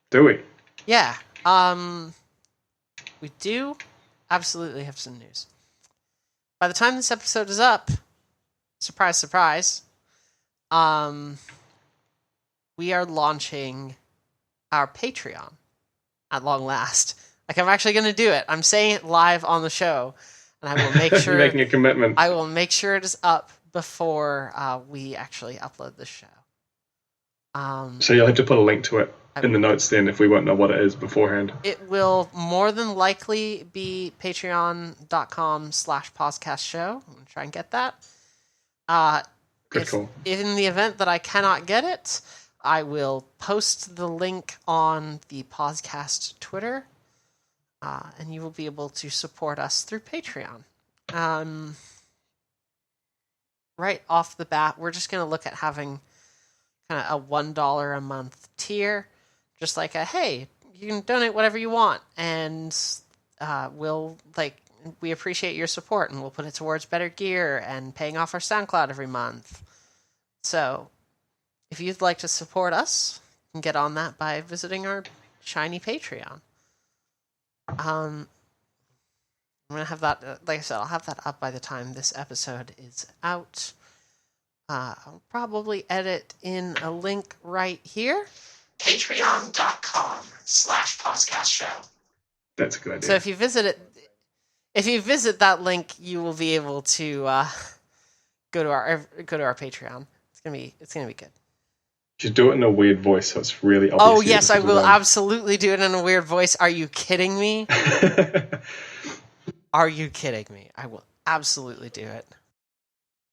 Do we? Yeah. We do absolutely have some news. By the time this episode is up, surprise, surprise, we are launching our Patreon at long last. Like, I'm actually going to do it. I'm saying it live on the show, and I will make sure... You're making a commitment. I will make sure it is up before we actually upload the show. So you'll have to put a link to it in the notes then if we won't know what it is beforehand. It will more than likely be patreon.com/PauseCast show. I'm going to try and get that. Good call. In the event that I cannot get it, I will post the link on the PauseCast Twitter, and you will be able to support us through Patreon. Right off the bat, we're just going to look at having kind of a $1 a month tier, just like hey, you can donate whatever you want, and we appreciate your support, and we'll put it towards better gear and paying off our SoundCloud every month. So, if you'd like to support us, you can get on that by visiting our shiny Patreon. I'm going to have that, like I said, I'll have that up by the time this episode is out. I'll probably edit in a link right here. Patreon.com/PauseCast show. That's a good idea. So if you visit that link, you will be able to go to our Patreon. It's gonna be good. You should do it in a weird voice, so it's really obvious. Oh yes, I will absolutely do it in a weird voice. Are you kidding me? Are you kidding me? I will absolutely do it.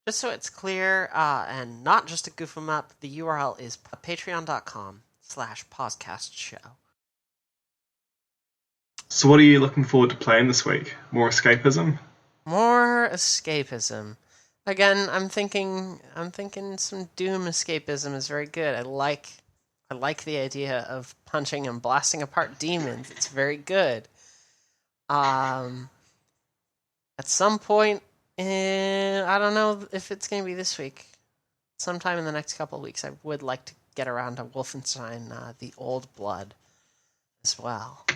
Just so it's clear, and not just to goof them up, the URL is patreon.com/PauseCast show. So what are you looking forward to playing this week? More escapism? More escapism. Again, I'm thinking some Doom escapism is very good. I like the idea of punching and blasting apart demons. It's very good. At some point, I don't know if it's going to be this week. Sometime in the next couple of weeks, I would like to get around to Wolfenstein: The Old Blood as well.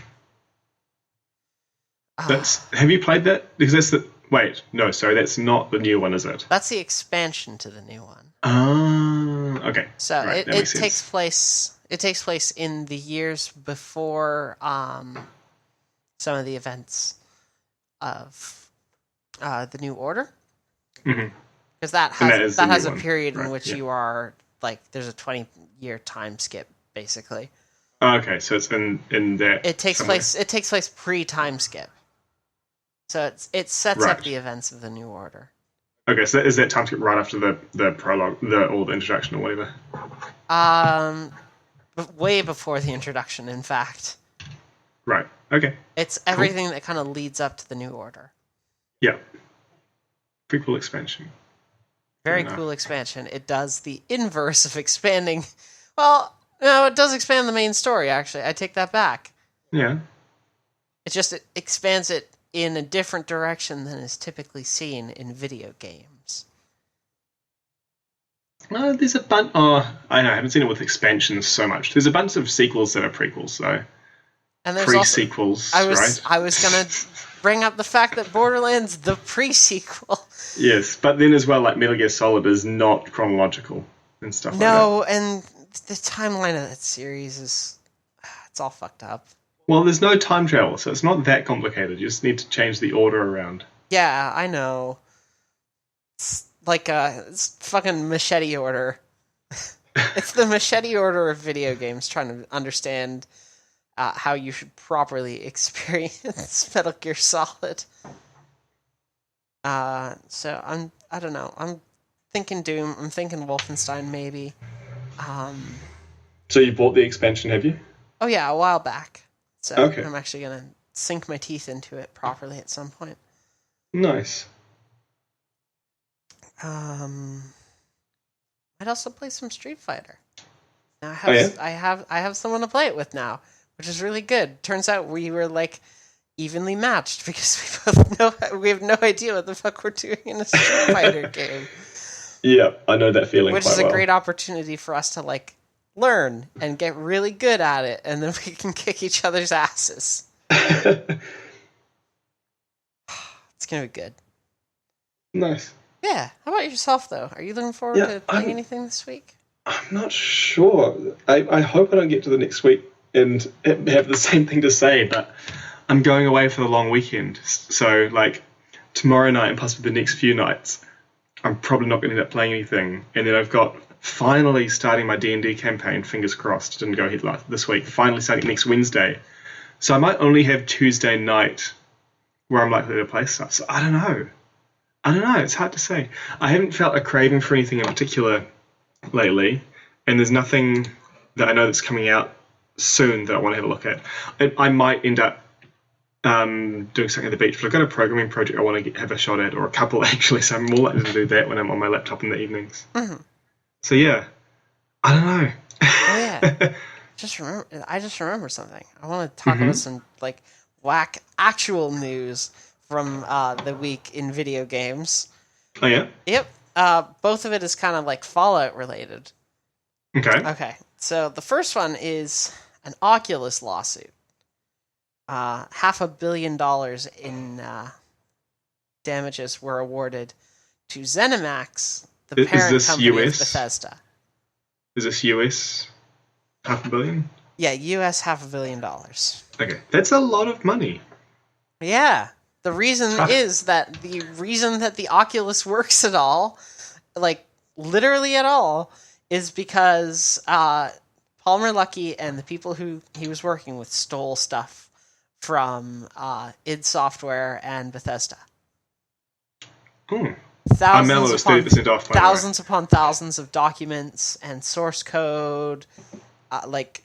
Have you played that? Because that's the... Wait, no, sorry, that's not the new one, is it? That's the expansion to the new one. Okay. So right, it takes place. It takes place in the years before some of the events of the New Order. Mm-hmm. Because that has a period in which you are there's a 20-year time skip basically. Okay, so it's in that. It takes place pre-time skip. So it sets up the events of the New Order. Okay, so is that time skip right after the prologue, or the introduction, or whatever? Way before the introduction, in fact. Right. Okay. It's everything that kind of leads up to the New Order. Yeah. Pretty cool expansion. Very cool expansion. It does the inverse of expanding. Well, no, it does expand the main story. Actually, I take that back. Yeah. It's just it expands it in a different direction than is typically seen in video games. There's a bunch... Oh, I know, I haven't seen it with expansions so much. There's a bunch of sequels that are prequels, though. And there's pre-sequels, right? I was going to bring up the fact that Borderlands, the pre-sequel... Yes, but then as well, Metal Gear Solid is not chronological and stuff like that. No, and the timeline of that series is... It's all fucked up. Well, there's no time travel, so it's not that complicated. You just need to change the order around. Yeah, I know. It's like it's fucking machete order. It's the machete order of video games trying to understand how you should properly experience Metal Gear Solid. So I don't know. I'm thinking Doom. I'm thinking Wolfenstein maybe. So you bought the expansion, have you? Oh yeah, a while back. So Okay. I'm actually gonna sink my teeth into it properly at some point. Nice. I'd also play some Street Fighter. Now Oh, yeah? I have someone to play it with now, which is really good. Turns out we were like evenly matched because we have no idea what the fuck we're doing in a Street Fighter game. Yeah, I know that feeling Which quite is a well. great opportunity for us to like learn and get really good at it, and then we can kick each other's asses. It's gonna be good. Nice. Yeah. How about yourself, though? Are you looking forward to playing anything this week? I'm not sure. I hope I don't get to the next week and have the same thing to say, but I'm going away for the long weekend. So, like, tomorrow night and possibly the next few nights, I'm probably not going to end up playing anything. And then I've got finally starting my D&D campaign, fingers crossed, didn't go ahead this week, finally starting next Wednesday. So I might only have Tuesday night where I'm likely to play stuff. So I don't know. It's hard to say. I haven't felt a craving for anything in particular lately, and there's nothing that I know that's coming out soon that I want to have a look at. I might end up doing something at the beach, but I've got a programming project I want to have a shot at, or a couple actually, so I'm more likely to do that when I'm on my laptop in the evenings. Mm-hmm. So yeah, I don't know. Oh yeah, I just remember something. I want to talk about some like whack actual news from the week in video games. Oh yeah? Yep. Both of it is kind of like Fallout related. Okay. So the first one is an Oculus lawsuit. $500 million in damages were awarded to ZeniMax, the parent company of Bethesda. Is this US $500 million? Yeah, US $500 million. Okay, that's a lot of money. Yeah. The reason is that the Oculus works at all, like literally at all, is because Palmer Luckey and the people who he was working with stole stuff from id Software and Bethesda. Thousands upon thousands of documents and source code. Like,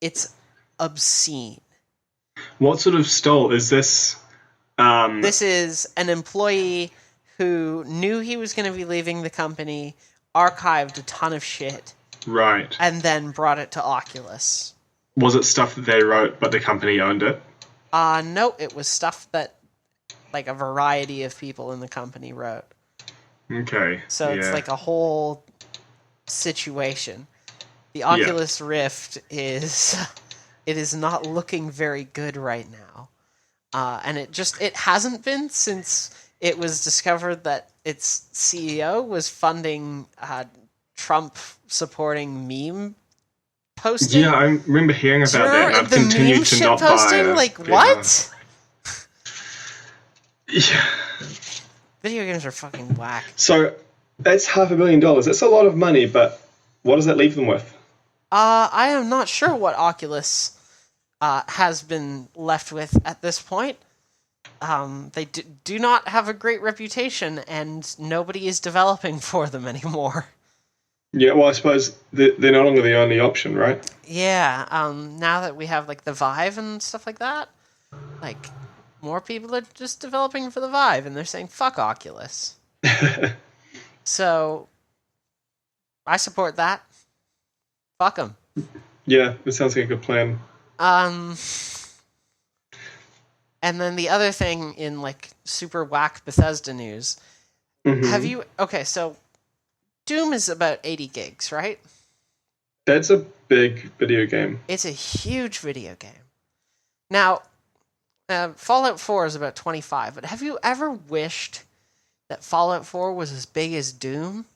it's obscene. What sort of stole? Is this... This is an employee who knew he was going to be leaving the company, archived a ton of shit, right, and then brought it to Oculus. Was it stuff that they wrote, but the company owned it? No, it was stuff that, like, a variety of people in the company wrote. Okay. So it's like a whole situation. The Oculus Rift is not looking very good right now. And it hasn't been since it was discovered that its CEO was funding Trump supporting meme posting. Yeah, I remember hearing about that, and I've continued to not posting? buy. Like, what? Yeah. Video games are fucking whack. So that's $500 million. That's a lot of money, but what does that leave them with? I am not sure what Oculus has been left with at this point. They do not have a great reputation, and nobody is developing for them anymore. Yeah, well, I suppose they're no longer the only option, right? Yeah, now that we have, like, the Vive and stuff like that, like, more people are just developing for the Vive, and they're saying, fuck Oculus. So, I support that. Fuck them. Yeah, it sounds like a good plan. And then the other thing in, like, super whack Bethesda news, have you... Okay, so Doom is about 80 gigs, right? That's a big video game. It's a huge video game. Now, Fallout 4 is about 25, but have you ever wished that Fallout 4 was as big as Doom?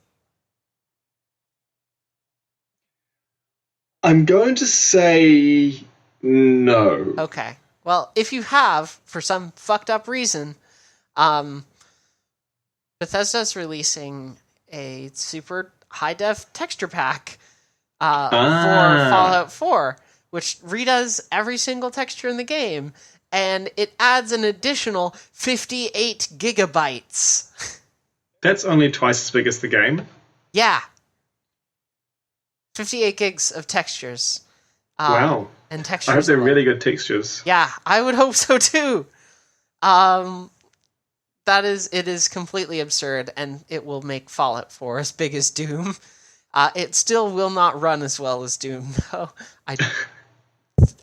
I'm going to say no. Okay. Well, if you have, for some fucked up reason, Bethesda's releasing a super high def texture pack for Fallout 4, which redoes every single texture in the game, and it adds an additional 58 gigabytes. That's only twice as big as the game. Yeah. 58 gigs of textures. Wow. And textures. I hope they're really good textures. Yeah, I would hope so too. It is completely absurd, and it will make Fallout 4 as big as Doom. It still will not run as well as Doom, though.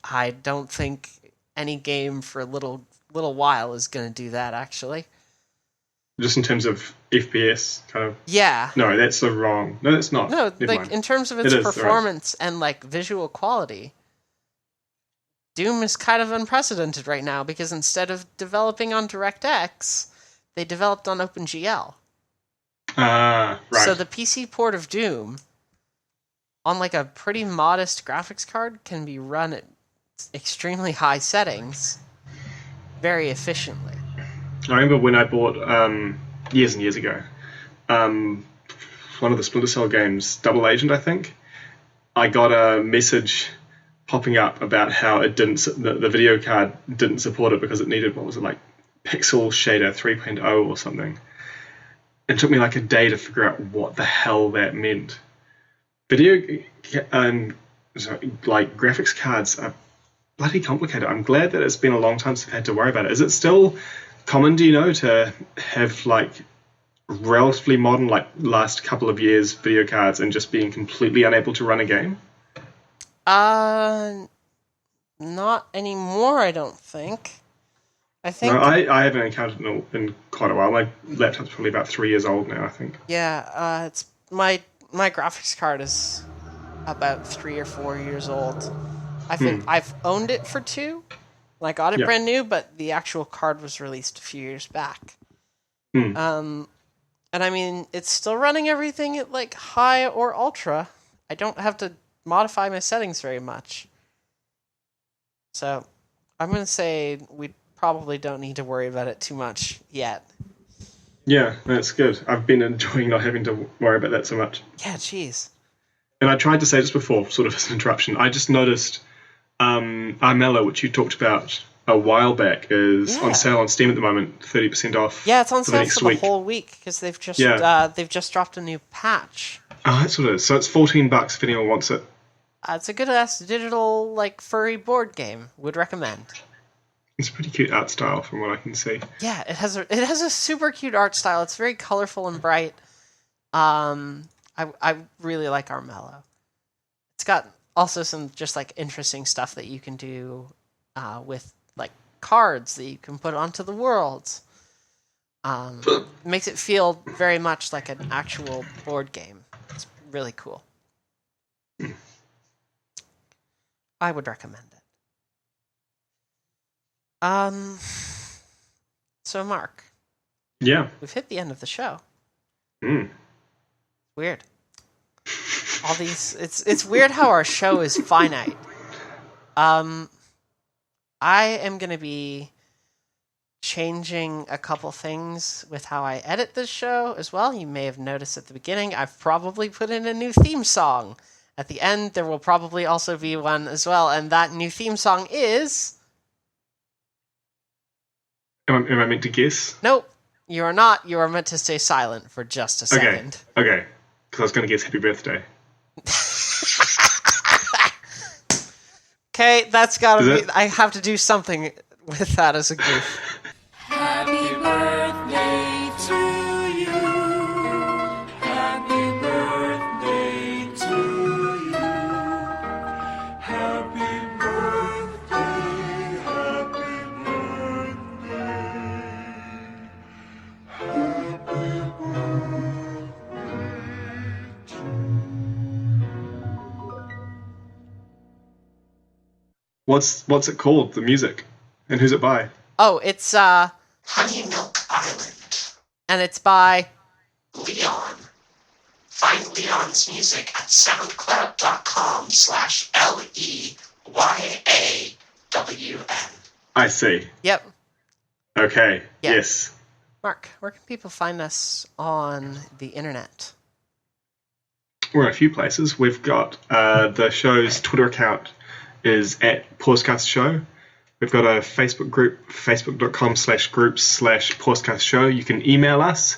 I don't think any game for a little while is going to do that, actually. Just in terms of FPS, kind of. Yeah. No, that's the wrong. No, that's not. No, Never mind. in terms of its performance and visual quality, Doom is kind of unprecedented right now because instead of developing on DirectX, they developed on OpenGL. Right. So the PC port of Doom on a pretty modest graphics card can be run at extremely high settings very efficiently. I remember when I bought, years and years ago, one of the Splinter Cell games, Double Agent, I think, I got a message popping up about how it the video card didn't support it because it needed, Pixel Shader 3.0 or something. It took me a day to figure out what the hell that meant. Graphics cards are bloody complicated. I'm glad that it's been a long time since I've had to worry about it. Is it still common, do you know, to have relatively modern, last couple of years video cards and just being completely unable to run a game? Not anymore, I don't think. I think. No, I haven't encountered it in quite a while. My laptop's probably about 3 years old now, I think. Yeah, it's my graphics card is about 3 or 4 years old. I've owned it for 2. I got it brand new, but the actual card was released a few years back. And I mean, it's still running everything at high or ultra. I don't have to modify my settings very much. So I'm going to say we probably don't need to worry about it too much yet. Yeah, that's good. I've been enjoying not having to worry about that so much. Yeah, jeez. And I tried to say just before, sort of as an interruption, I just noticed Armello, which you talked about a while back, is on sale on Steam at the moment, 30% off. Yeah, it's on sale next for week. the whole week because they've just dropped a new patch. Oh, that's what it is. So it's $14 if anyone wants it. It's a good-ass digital, furry board game. Would recommend. It's a pretty cute art style from what I can see. Yeah, it has a super cute art style. It's very colorful and bright. I really like Armello. It's got also some just interesting stuff that you can do with cards that you can put onto the worlds. Makes it feel very much like an actual board game. It's really cool. I would recommend it. So Mark. Yeah. We've hit the end of the show. Weird. All these it's weird how our show is finite. I am going to be changing a couple things with how I edit this show as well. You may have noticed at the beginning, I've probably put in a new theme song. At the end, there will probably also be one as well, and that new theme song is... Am I meant to guess? Nope, you are not. You are meant to stay silent for just a second. Okay, because I was going to guess Happy Birthday. Okay, that's gotta be... I have to do something with that as a goof. Happy birthday to you. Happy birthday to you. Happy birthday. Happy birthday. Happy What's it called? The music, and who's it by? Oh, it's Honey Milk Island. and it's by Leon. Find Leon's music at soundcloud.com/LEYAWN. I see. Yep. Okay. Yeah. Yes. Mark, where can people find us on the internet? We're in a few places. We've got the show's Twitter account is at PauseCast Show. We've got a Facebook group, facebook.com/groups/PauseCast Show. You can email us,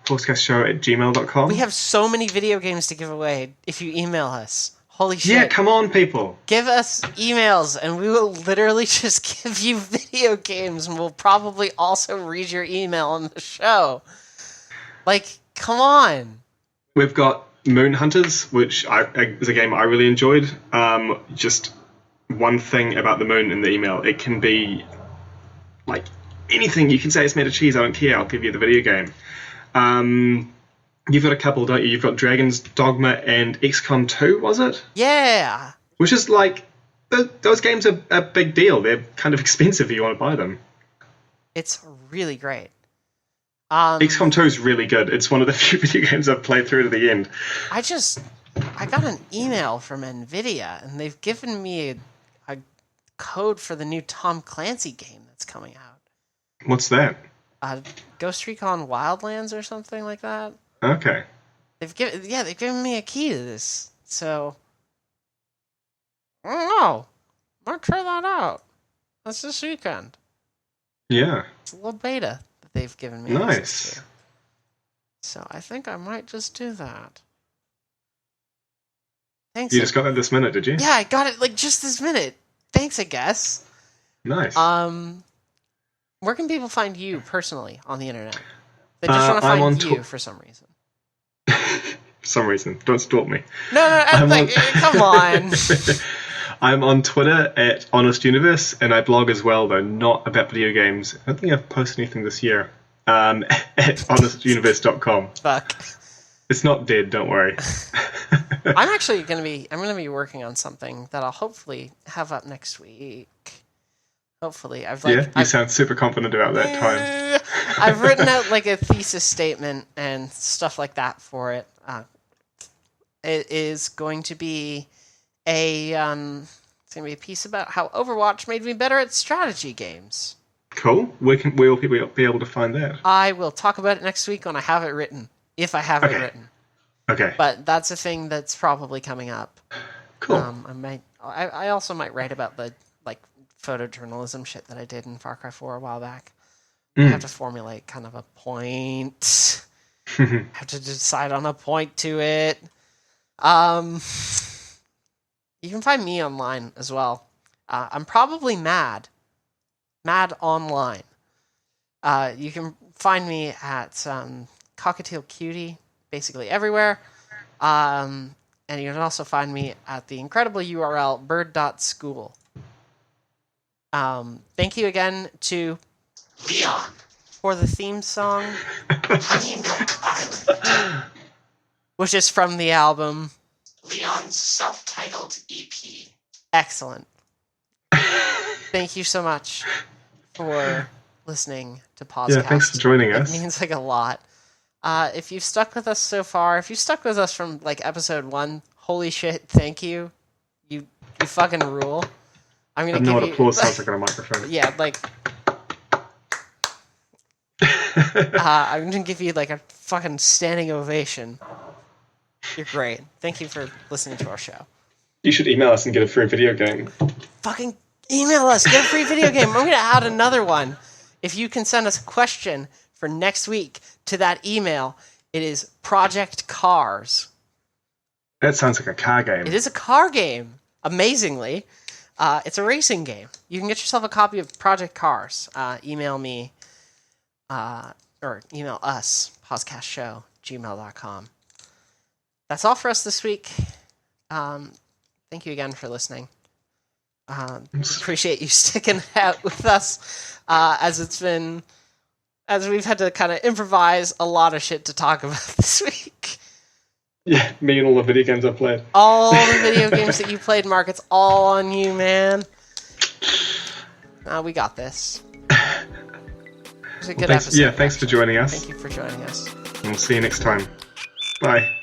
pausecastshow@gmail.com. We have so many video games to give away if you email us. Holy shit. Yeah, come on, people. Give us emails, and we will literally just give you video games, and we'll probably also read your email on the show. Like, come on. We've got Moon Hunters, which is a game I really enjoyed. Just one thing about the moon in the email, it can be like anything. You can say it's made of cheese, I don't care, I'll give you the video game. You've got a couple, don't you? You've got Dragon's Dogma and XCOM 2, was it? Yeah. Which is like, those games are a big deal. They're kind of expensive if you want to buy them. It's really great. XCOM 2 is really good. It's one of the few video games I've played through to the end. I got an email from NVIDIA, and they've given me a code for the new Tom Clancy game that's coming out. What's that? Ghost Recon Wildlands or something like that. Okay. They've given me a key to this, so I don't know. Might try that out. That's this weekend. Yeah. It's a little beta that they've given me. Nice. So I think I might just do that. Thanks. You just got that this minute, did you? Yeah, I got it like just this minute. Thanks, I guess. Nice. Where can people find you personally on the internet? They just want to find you for some reason. For some reason. Don't stalk me. No, come on. I'm on Twitter at Honest Universe, and I blog as well, though not about video games. I don't think I've posted anything this year. At honestuniverse.com. Fuck. It's not dead, don't worry. I'm actually gonna be working on something that I'll hopefully have up next week. Hopefully, you sound super confident about that time. I've written out like a thesis statement and stuff like that for it. It is going to be it's going to be a piece about how Overwatch made me better at strategy games. Cool. Where will people be able to find that? I will talk about it next week when I have it written, if I have it written. Okay. But that's a thing that's probably coming up. Cool. I also might write about the photojournalism shit that I did in Far Cry 4 a while back. I have to formulate kind of a point. Have to decide on a point to it. You can find me online as well. I'm probably mad online. You can find me at Cockatiel Cutie basically everywhere. And you can also find me at the incredible URL bird.school. Thank you again to Leon for the theme song, Honey Milk Island, which is from the album Leon's self-titled EP. Excellent. Thank you so much for listening to PauseCast. Yeah, thanks for joining us. It means like a lot. If you've stuck with us so far, if you stuck with us from like episode 1, holy shit, thank you. You fucking rule. I'm gonna I know give what you applause sounds like on a microphone. Yeah, like I'm gonna give you like a fucking standing ovation. You're great. Thank you for listening to our show. You should email us and get a free video game. Fucking email us. Get a free video game. I'm going to add another one. If you can send us a question for next week to that email, it is Project Cars. That sounds like a car game. It is a car game, amazingly. It's a racing game. You can get yourself a copy of Project Cars. Email me, or email us, pausecastshow@gmail.com. That's all for us this week. Thank you again for listening. Appreciate you sticking out with us as we've had to kind of improvise a lot of shit to talk about this week. Yeah, me and all the video games I've played. All the video games that you played, Mark, it's all on you, man. We got this. It was a good episode. Yeah, thanks for joining us. Thank you for joining us. And we'll see you next time. Bye.